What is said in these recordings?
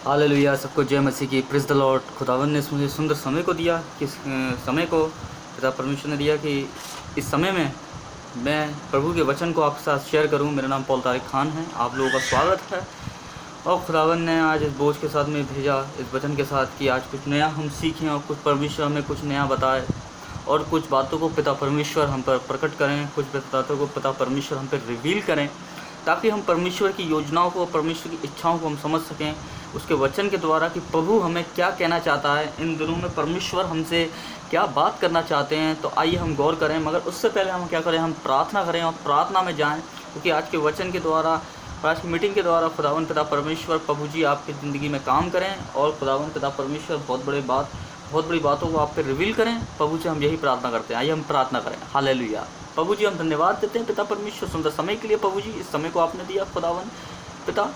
Hallelujah. सबको जय मसीह की। Praise the Lord. खुदावन ने मुझे सुंदर समय को दिया कि समय को पिता परमेश्वर ने दिया कि इस समय में मैं प्रभु के वचन को आपके साथ शेयर करूं। मेरा नाम पॉल तारिक खान है। आप लोगों का स्वागत है। और खुदावन ने आज इस बोझ के साथ में भेजा, इस वचन के साथ, कि आज कुछ नया हम सीखें और कुछ परमेश्वर हमें कुछ नया बताए और कुछ बातों को पिता परमेश्वर हम पर प्रकट करें, कुछ बातों को पिता परमेश्वर हम पर रिवील करें, ताकि हम परमेश्वर की योजनाओं को, परमेश्वर की इच्छाओं को हम समझ सकें उसके वचन के द्वारा कि प्रभु हमें क्या कहना चाहता है। इन दिनों में परमेश्वर हमसे क्या बात करना चाहते हैं। तो आइए हम गौर करें, मगर उससे पहले हम क्या करें, हम प्रार्थना करें और प्रार्थना में जाएं, क्योंकि आज के वचन के द्वारा और आज की मीटिंग के द्वारा खुदावन पिता परमेश्वर प्रभु जी आपकी ज़िंदगी में काम करें और खुदावन पिता परमेश्वर बहुत बड़ी बातों को आप पे रिवील करें। प्रभु से हम यही प्रार्थना करते हैं। आइए हम प्रार्थना करें। हालेलुया। प्रभु जी हम धन्यवाद देते हैं पिता परमेश्वर सुंदर समय के लिए। प्रभु जी इस समय को आपने दिया खुदावन पिता,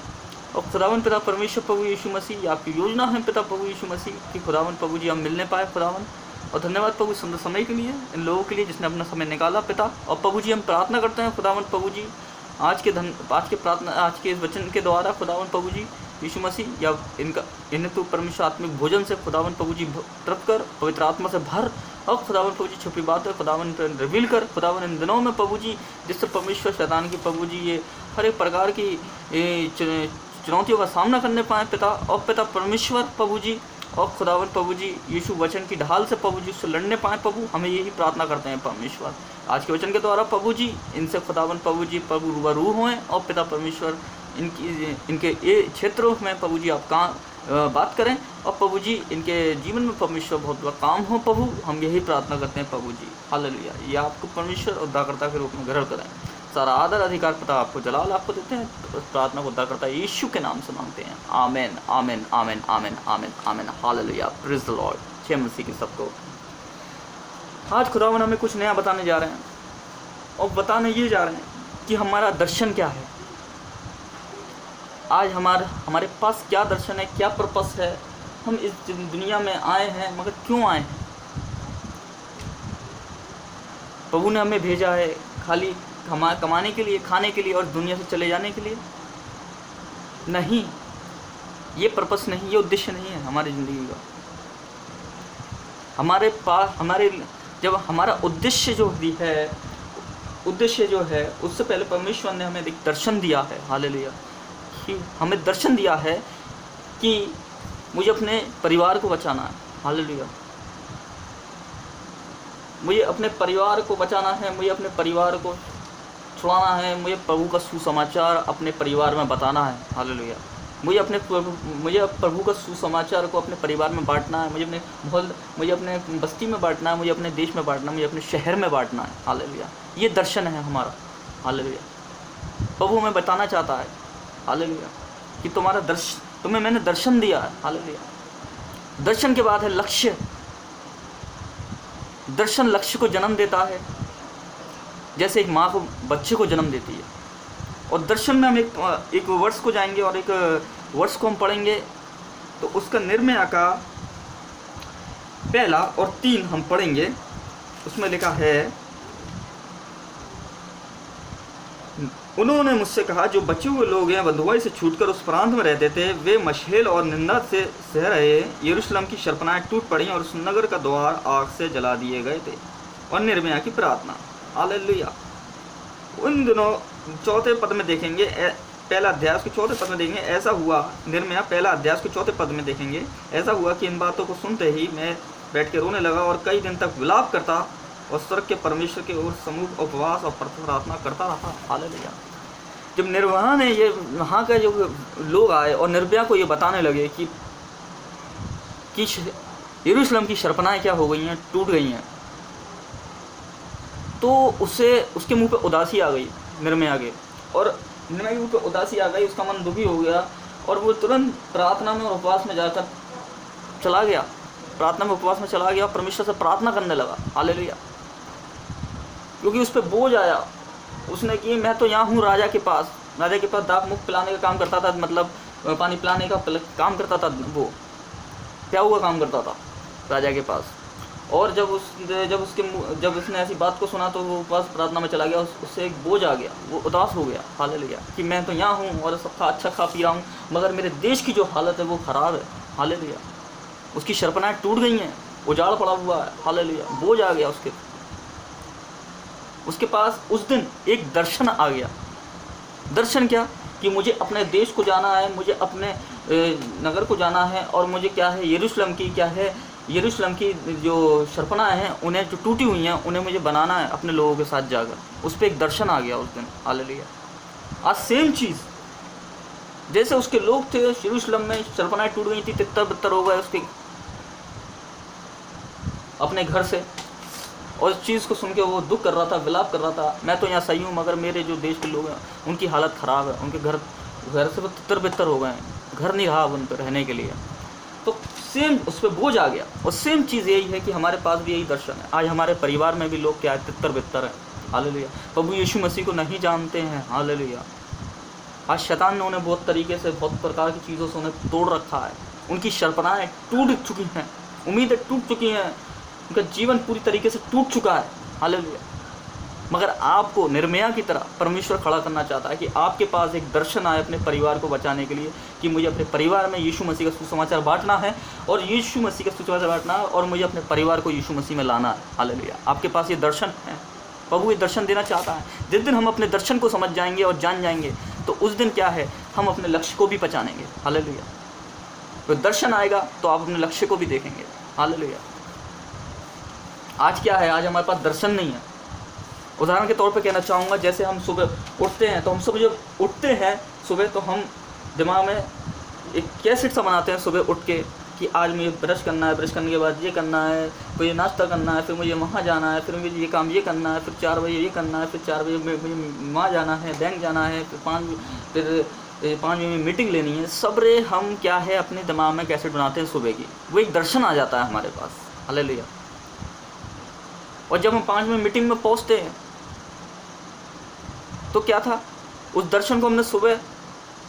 और खुदावन पिता परमेश्वर प्रभु यीशु मसीह, आपकी योजना है पिता प्रभु यीशु मसीह कि खुदावन प्रभु जी हम मिलने पाए खुदावन। और धन्यवाद प्रभु सुंदर समय के लिए, इन लोगों के लिए जिसने अपना समय निकाला पिता। और प्रभु जी हम प्रार्थना करते हैं खुदावन प्रभु जी आज के इस वचन के द्वारा खुदावन प्रभु जी यीशु मसीह, या इन्हें तो परमेश्वर आत्मिक भोजन से खुदावन प्रभु जी तृप्त कर, पवित्र आत्मा से भर, और खुदावन प्रभु जी छुपी बात है खुदावन पर रिवील कर खुदावन इन दिनों में प्रभु जी, जिससे परमेश्वर शैतान की प्रभु जी ये हर एक प्रकार की चुनौतियों का सामना करने पाए पिता। और पिता परमेश्वर प्रभु जी और खुदावन प्रभु जी यीशु वचन की ढाल से प्रभु जी उससे लड़ने पाए प्रभु, हमें यही प्रार्थना करते हैं परमेश्वर। आज के वचन के द्वारा प्रभु जी इनसे खुदावन प्रभु जी प्रभु रूबरू हों, और पिता परमेश्वर इनके ये क्षेत्रों में प्रभु जी आप बात करें, और प्रभु जी इनके जीवन में परमेश्वर बहुत बड़ा काम हो प्रभु, हम यही प्रार्थना करते हैं प्रभु जी। हालेलुया। ये आपको परमेश्वर उद्धारकर्ता के रूप में ग्रहण करें। सारा आदर अधिकार पिता आपको, जलाल आपको देते हैं। तो उस प्रार्थना को उद्धारकर्ता यीशु के नाम से मांगते हैं। आमेन आमेन आमेन आमेन आमेन आमेन। हालेलुया। Praise the Lord. जय मसीह की सबको। आज खुदावन हमें कुछ नया बताने जा रहे हैं, और बताने ये जा रहे हैं कि हमारा दर्शन क्या है। आज हमारे पास क्या दर्शन है, क्या पर्पस है। हम इस दुनिया में आए हैं, मगर क्यों आए हैं। प्रभु ने हमें भेजा है खाली कमाने के लिए, खाने के लिए और दुनिया से चले जाने के लिए? नहीं, ये पर्पस नहीं, ये उद्देश्य नहीं है हमारी ज़िंदगी का। हमारे पास जब हमारा उद्देश्य जो है उससे पहले परमेश्वर ने हमें एक दर्शन दिया है। हालेलुया। कि हमें दर्शन दिया है कि मुझे अपने परिवार को बचाना है। हालेलुया। मुझे अपने परिवार को बचाना है, मुझे अपने परिवार को छुड़ाना है, मुझे प्रभु का सुसमाचार अपने परिवार में बताना है। हालेलुया। मुझे प्रभु का सुसमाचार को अपने परिवार में बांटना है, मुझे अपने बस्ती में बांटना है, मुझे अपने देश में बांटना है, मुझे अपने शहर में बांटना है। हालेलुया। ये दर्शन है हमारा। हालेलुया। प्रभु हमें बताना चाहता है हालेलुया कि तुम्हें मैंने दर्शन दिया है। हालेलुया। दर्शन के बाद है लक्ष्य। दर्शन लक्ष्य को जन्म देता है, जैसे एक माँ को बच्चे को जन्म देती है। और दर्शन में हम एक वर्ष को जाएंगे और एक वर्ष को हम पढ़ेंगे, तो उसका निर्णय का 1 और 3 हम पढ़ेंगे। उसमें लिखा है, उन्होंने मुझसे कहा, जो बचे हुए लोग हैं बंधुआई से छूटकर उस प्रांत में रहते थे, वे मशहेल और निंदा से सह रहे। यरूशलेम की शर्पनाएं टूट पड़ी और उस नगर का द्वार आग से जला दिए गए थे। और निर्मया की प्रार्थना। हालेलुया। उन दिनों 4 पद में देखेंगे, पहला अध्याय उसके 4 पद में देखेंगे, ऐसा हुआ। निर्मया 1 अध्याय उसके 4 पद में देखेंगे, ऐसा हुआ कि इन बातों को सुनते ही मैं बैठ के रोने लगा और कई दिन तक विलाप करता और स्वर्ग के परमेश्वर की ओर समूह उपवास और प्रार्थना करता रहा। हालेलुया। जब निर्भया ने ये वहाँ के जो लोग आए और निर्भया को ये बताने लगे कि यरूशलेम की शर्पनाएं क्या हो गई हैं, टूट गई हैं, तो उसके मुंह पे उदासी आ गई निर्मया के। और निर्मया के मुंह पे उदासी आ गई, उसका मन दुखी हो गया और वो तुरंत प्रार्थना में और उपवास में जाकर चला गया। प्रार्थना में उपवास में चला गया, परमेश्वर से प्रार्थना करने लगा। हालेलुया। क्योंकि उस पर बोझ आया। उसने कि मैं तो यहाँ हूँ राजा के पास दाख मुख पिलाने का काम करता था, मतलब पानी पिलाने का काम करता था, वो क्या हुआ काम करता था राजा के पास। और जब उसने ऐसी बात को सुना तो वो उपवास प्रार्थना में चला गया, उससे एक बोझ आ गया, वो उदास हो गया। हालेलुया, कि मैं तो यहाँ हूँ और सब अच्छा खा पी रहा हूँ, मगर मेरे देश की जो हालत है वो ख़राब है। हालेलुया, उसकी शर्पनाएँ टूट गई हैं, उजाड़ पड़ा हुआ है। हालेलुया, बोझ आ गया उसके पास। उस दिन एक दर्शन आ गया। दर्शन क्या? कि मुझे अपने देश को जाना है, मुझे अपने नगर को जाना है, और मुझे क्या है, यरूशलेम की जो शर्पनाएँ हैं, उन्हें जो टूटी हुई हैं, उन्हें मुझे बनाना है अपने लोगों के साथ जाकर। उस पर एक दर्शन आ गया उस दिन। हालेलुया। आज सेम चीज़, जैसे उसके लोग थे यरूशलेम में, शर्पनाएँ टूट गई थी, तितर बितर हो गए उसके अपने घर से, और इस चीज़ को सुन के वो दुख कर रहा था, विलाप कर रहा था, मैं तो यहाँ सही हूँ मगर मेरे जो देश के लोग हैं उनकी हालत ख़राब है, उनके घर से वो तितर बितर हो गए हैं, घर नहीं रहा उन पर रहने के लिए। तो सेम उस पर बोझ आ गया। और सेम चीज़ यही है कि हमारे पास भी यही दर्शन है। आज हमारे परिवार में भी लोग क्या है, तितर बितर हैं। हालेलुया, प्रभु यीशु मसीह को नहीं जानते हैं। हालेलुया, आज शैतान ने उन्हें बहुत तरीके से, बहुत प्रकार की चीज़ों से उन्हें तोड़ रखा है। उनकी शर्पनाएँ टूट चुकी हैं, उम्मीदें टूट चुकी हैं, उनका जीवन पूरी तरीके से टूट चुका है। हालेलुया, मगर आपको निर्मया की तरह परमेश्वर खड़ा करना चाहता है कि आपके पास एक दर्शन आए अपने परिवार को बचाने के लिए, कि मुझे अपने परिवार में यीशु मसीह का सुसमाचार बांटना है, और यीशु मसीह का सुसमाचार बांटना है, और मुझे अपने परिवार को यीशु मसीह में लाना है। हालेलुया, आपके पास ये दर्शन है। प्रभु ये दर्शन देना चाहता है। जिस दिन हम अपने दर्शन को समझ जाएंगे और जान जाएंगे, तो उस दिन क्या है, हम अपने लक्ष्य को भी पहचानेंगे। हालेलुया, तो दर्शन आएगा तो आप अपने लक्ष्य को भी देखेंगे। हालेलुया, आज क्या है, आज हमारे पास दर्शन नहीं है। उदाहरण के तौर पे कहना चाहूँगा, जैसे हम सुबह उठते हैं, तो हम सब जब उठते हैं सुबह, तो हम दिमाग में एक कैसेट सा बनाते हैं सुबह उठ के, कि आज मुझे ब्रश करना है, ब्रश करने के बाद ये करना है, मुझे नाश्ता करना है, फिर मुझे वहाँ जाना है, फिर मुझे ये काम ये करना है, फिर 4 बजे ये करना है, फिर 4 बजे मुझे वहाँ जाना है, बैंक जाना है, फिर 5 बजे मीटिंग लेनी है। सबरे हम क्या है, अपने दिमाग में कैसेट बनाते हैं सुबह की, वो एक दर्शन आ जाता है हमारे पास। हालेलुया, और जब हम 5 बजे मीटिंग में पहुँचते हैं, तो क्या था, उस दर्शन को हमने सुबह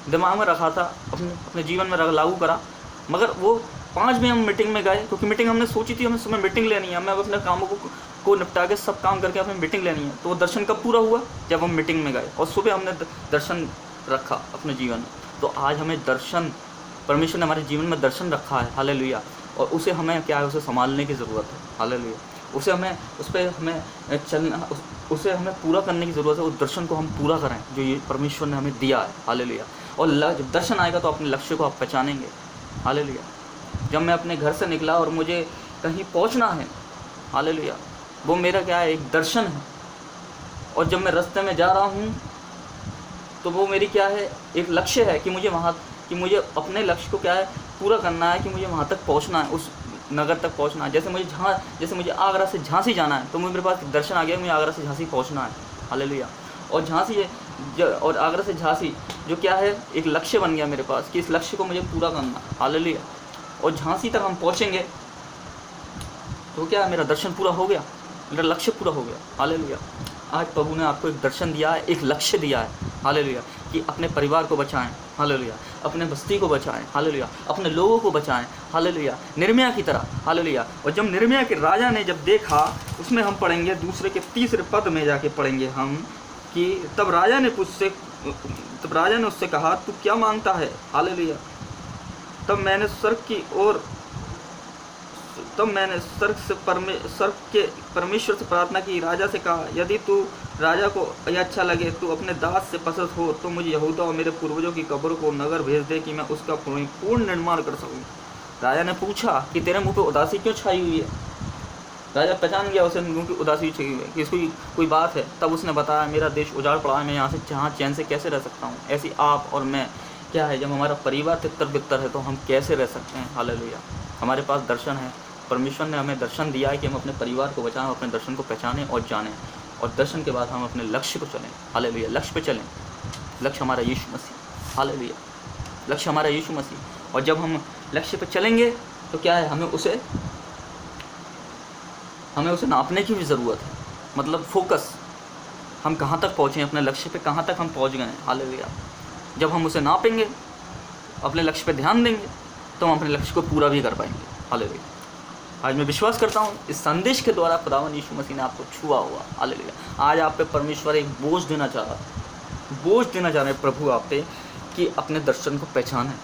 दिमाग में रखा था, अपने जीवन में लागू करा, मगर वो 5 बजे हम मीटिंग में गए, क्योंकि मीटिंग हमने सोची थी, हमें सुबह मीटिंग लेनी है, हमें अपने कामों को निपटा के सब काम करके हमें मीटिंग लेनी है। तो वो दर्शन कब पूरा हुआ, जब हम मीटिंग में गए और सुबह हमने दर्शन रखा अपने जीवन में। तो आज हमें दर्शन, परमेश्वर ने हमारे जीवन में दर्शन रखा है। हालेलुया, और उसे हमें क्या है, उसे संभालने की ज़रूरत है। हालेलुया, उसे हमें पूरा करने की ज़रूरत है। उस दर्शन को हम पूरा करें जो ये परमेश्वर ने हमें दिया है। हालेलुया, और जब दर्शन आएगा तो अपने लक्ष्य को आप पहचानेंगे। हालेलुया, जब मैं अपने घर से निकला और मुझे कहीं पहुंचना है, हालेलुया, वो मेरा क्या है, एक दर्शन है। और जब मैं रास्ते में जा रहा हूँ, तो वो मेरी क्या है, एक लक्ष्य है, कि मुझे अपने लक्ष्य को क्या है, पूरा करना है, कि मुझे वहाँ तक पहुँचना है, उस नगर तक पहुँचना है। जैसे मुझे आगरा से झांसी जाना है, तो मेरे पास दर्शन आ गया, मुझे आगरा से झांसी पहुँचना है। हालेलुया, और आगरा से झांसी जो क्या है, एक लक्ष्य बन गया मेरे पास, कि इस लक्ष्य को मुझे पूरा करना। हालेलुया, और झांसी तक हम पहुँचेंगे तो क्या है, मेरा दर्शन पूरा हो गया, मेरा लक्ष्य पूरा हो गया। हालेलुया, आज प्रभु ने आपको एक दर्शन दिया है, एक लक्ष्य दिया है। हालेलुया, कि अपने परिवार को बचाएं। हालेलुया, अपने बस्ती को बचाएं। हालेलुया, अपने लोगों को बचाएं। हालेलुया, निर्मया की तरह। हालेलुया, और जब निर्मया के राजा ने जब देखा, उसमें हम पढ़ेंगे दूसरे के 3 पद में जाके पढ़ेंगे हम, कि तब राजा ने उससे कहा, तू क्या मांगता है? हालेलुया, तब मैंने स्वर्ग के परमेश्वर से प्रार्थना की, राजा से कहा, यदि तू राजा को यह अच्छा लगे, तू अपने दास से पसंद हो, तो मुझे यहूदा और मेरे पूर्वजों की कब्रों को नगर भेज दे, कि मैं उसका पूर्ण निर्माण कर सकूं। राजा ने पूछा कि तेरे मुंह पे उदासी क्यों छाई हुई है? राजा पहचान गया उसे मुंह की उदासी छाई हुई है, कि इसकी कोई बात है। तब उसने बताया, मेरा देश उजाड़ पड़ा है, मैं यहाँ से जहाँ चैन से कैसे रह सकता हूँ। ऐसी आप और मैं क्या है, जब हमारा परिवार तितर बितर है, तो हम कैसे रह सकते हैं। हालेलुया, हमारे पास दर्शन है, परमेश्वर ने हमें दर्शन दिया है कि हम अपने परिवार को बचाएं, अपने दर्शन को पहचानें और जानें, और दर्शन के बाद हम अपने लक्ष्य को चलें। हालेलुया, लक्ष्य पे चलें। लक्ष्य हमारा यीशु मसीह। हालेलुया, लक्ष्य हमारा यीशु मसीह। और जब हम लक्ष्य पे चलेंगे, तो क्या है, हमें उसे नापने की भी ज़रूरत है। मतलब फोकस, हम कहाँ तक पहुँचे, अपने लक्ष्य पे कहाँ तक हम पहुँच गए हैं। हालेलुया, जब हम उसे नापेंगे, अपने लक्ष्य पे ध्यान देंगे, तो हम अपने लक्ष्य को पूरा भी कर पाएंगे। हालेलुया, आज मैं विश्वास करता हूँ इस संदेश के द्वारा खुदावन यीशु मसीह ने आपको छुआ हुआ। हालेलुया। आज आप पे परमेश्वर एक बोझ देना चाह रहे हैं प्रभु आप पे, कि अपने दर्शन को पहचानें।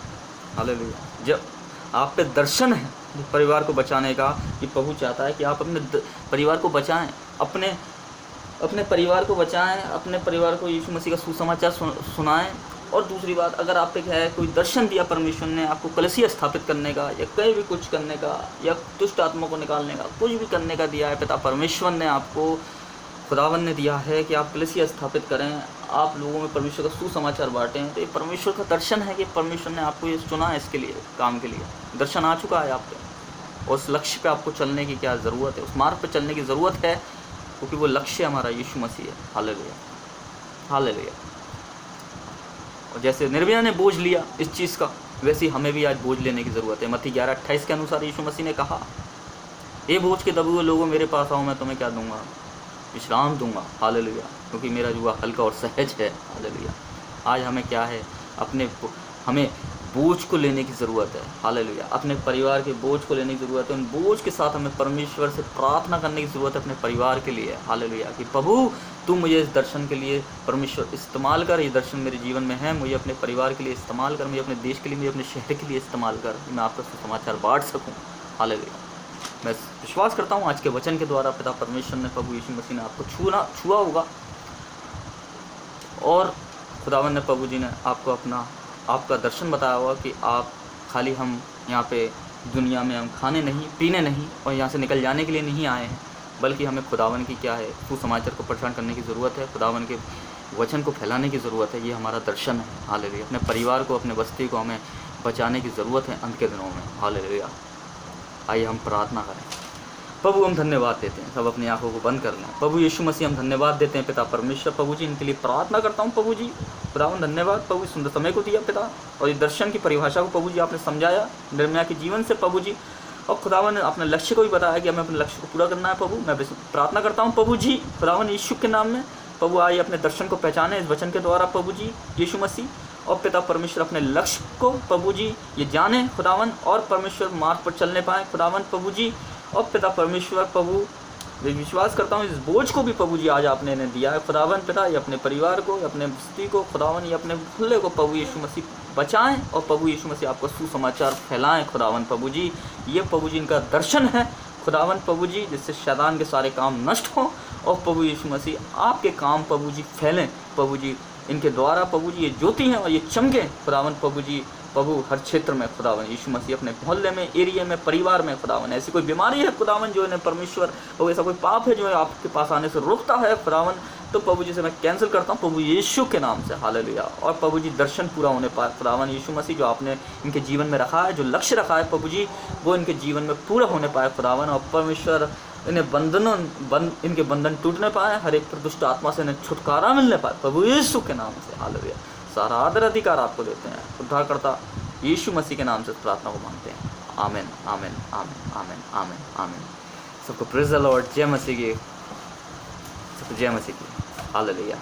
हालेलुया। जब आप पे दर्शन है परिवार को बचाने का, कि प्रभु चाहता है कि आप अपने परिवार को बचाएं, अपने परिवार को बचाएं, अपने परिवार को यीशु मसीह का सुसमाचार सुनाएं। और दूसरी बात, अगर आप पे है कोई दर्शन दिया परमेश्वर ने आपको कलीसिया स्थापित करने का, या कहीं भी कुछ करने का, या दुष्ट आत्मा को निकालने का, कुछ भी करने का दिया है पिता परमेश्वर ने आपको, खुदावन ने दिया है कि आप कलीसिया स्थापित करें, आप लोगों में परमेश्वर का सुसमाचार बांटें, तो ये परमेश्वर का दर्शन है कि परमेश्वर ने आपको ये चुना है इसके लिए, काम के लिए। दर्शन आ चुका है आप पे, और उस लक्ष्य पे आपको चलने की क्या ज़रूरत है, उस मार्ग पे चलने की ज़रूरत है, क्योंकि वो लक्ष्य हमारा यीशु मसीह है। Hallelujah, hallelujah. और जैसे निर्भया ने बोझ लिया इस चीज़ का, वैसे ही हमें भी आज बोझ लेने की ज़रूरत है। मत्ती 11:28 के अनुसार यीशु मसीह ने कहा, ये बोझ के दबे हुए लोगों मेरे पास आओ, मैं तुम्हें क्या दूंगा, विश्राम दूंगा। हालेलुया। क्योंकि मेरा जुआ हल्का और सहज है। हालेलुया। आज हमें क्या है, हमें बोझ को लेने की ज़रूरत है। हालेलुया। अपने परिवार के बोझ को लेने की ज़रूरत है। उन बोझ के साथ हमें परमेश्वर से प्रार्थना करने की ज़रूरत है अपने परिवार के लिए। हालेलुया। कि प्रभु तू मुझे इस दर्शन के लिए परमेश्वर इस्तेमाल कर, ये दर्शन मेरे जीवन में है, मुझे अपने परिवार के लिए इस्तेमाल कर, मुझे अपने देश के लिए, मुझे अपने शहर के लिए इस्तेमाल कर, मैं आपका सुसमाचार बांट सकूँ। हालेलुया। मैं विश्वास करता हूँ आज के वचन के द्वारा पिता परमेश्वर ने, प्रभु यीशु मसीह ने आपको छुआ होगा, और खुदावन ने, प्रभु जी ने आपको आपका दर्शन बताया होगा कि आप खाली हम यहाँ पे दुनिया में हम खाने नहीं, पीने नहीं और यहाँ से निकल जाने के लिए नहीं आए हैं, बल्कि हमें खुदावन की क्या है, सुसमाचार को प्रचार करने की ज़रूरत है, खुदावन के वचन को फैलाने की ज़रूरत है। ये हमारा दर्शन है। हालेलुया। अपने परिवार को, अपने बस्ती को हमें बचाने की ज़रूरत है अंत के दिनों में। हालेलुया। आइए हम प्रार्थना करें। प्रभु हम धन्यवाद देते हैं, सब अपनी आंखों को बंद कर लें। प्रभु यीशु मसीह हम धन्यवाद देते हैं पिता परमेश्वर, प्रभु जी इनके लिए प्रार्थना करता हूँ। प्रभु जी खुदावन धन्यवाद, प्रभु सुंदर समय को दिया पिता, और इस दर्शन की परिभाषा को प्रभु जी आपने समझाया निर्मया के जीवन से प्रभु जी, और खुदावन ने अपने लक्ष्य को भी बताया कि हमें अपने लक्ष्य को पूरा करना है। प्रभु मैं प्रार्थना करता हूँ प्रभु जी खुदावन यीशु के नाम में, प्रभु आइए अपने दर्शन को पहचाने इस वचन के द्वारा प्रभु जी यीशु मसीह, और पिता परमेश्वर अपने लक्ष्य को प्रभु जी ये जाने खुदावन, और परमेश्वर मार्ग पर चलने पाए खुदावन प्रभु जी। और पिता परमेश्वर प्रभु मैं विश्वास करता हूँ इस बोझ को भी प्रभु जी आज आपने इन्हें दिया है खुदावन पिता, ये अपने परिवार को, अपने बस्ती को खुदावन, ये अपने खुले को प्रभु यीशु मसीह बचाएं, और प्रभु यीशु मसीह आपको सुसमाचार फैलाएं खुदावन प्रभु जी। ये प्रभु जी इनका दर्शन है खुदावन प्रभु जी, जिससे शैतान के सारे काम नष्ट हों, और प्रभु यीशु मसीह आपके काम प्रभु जी फैलें प्रभु जी इनके द्वारा प्रभु जी, ये ज्योति हैं और ये चमके खुदावन प्रभु जी। प्रभु हर क्षेत्र में खुदावन यीशु मसीह अपने मोहल्ले में, एरिया में, परिवार में खुदावन, ऐसी कोई बीमारी है खुदावन जो इन्हें परमेश्वर, प्रभु ऐसा कोई पाप है जो आपके पास आने से रोकता है खुदावन, तो प्रभु जी से मैं कैंसिल करता हूँ प्रभु यीशु के नाम से। हालेलुया। और प्रभु जी दर्शन पूरा होने पाए खुदावन यीशु मसीह, जो आपने इनके जीवन में रखा है, जो लक्ष्य रखा है प्रभु जी, वो इनके जीवन में पूरा होने पाए खुदावन, और परमेश्वर इन्हें इनके बंधन टूटने पाए, हर एक दुष्ट आत्मा से इन्हें छुटकारा मिलने पाए प्रभु यीशु के नाम से। हालेलुया। सारा आदर अधिकार आपको देते हैं, उद्धारकर्ता यीशु मसीह के नाम से प्रार्थना को मांगते हैं। आमीन, आमीन, आमीन, आमीन, आमीन, आमीन। सबको प्रेज़ द लॉर्ड। जय मसीह की, सबको जय मसीह की। हालेलुया।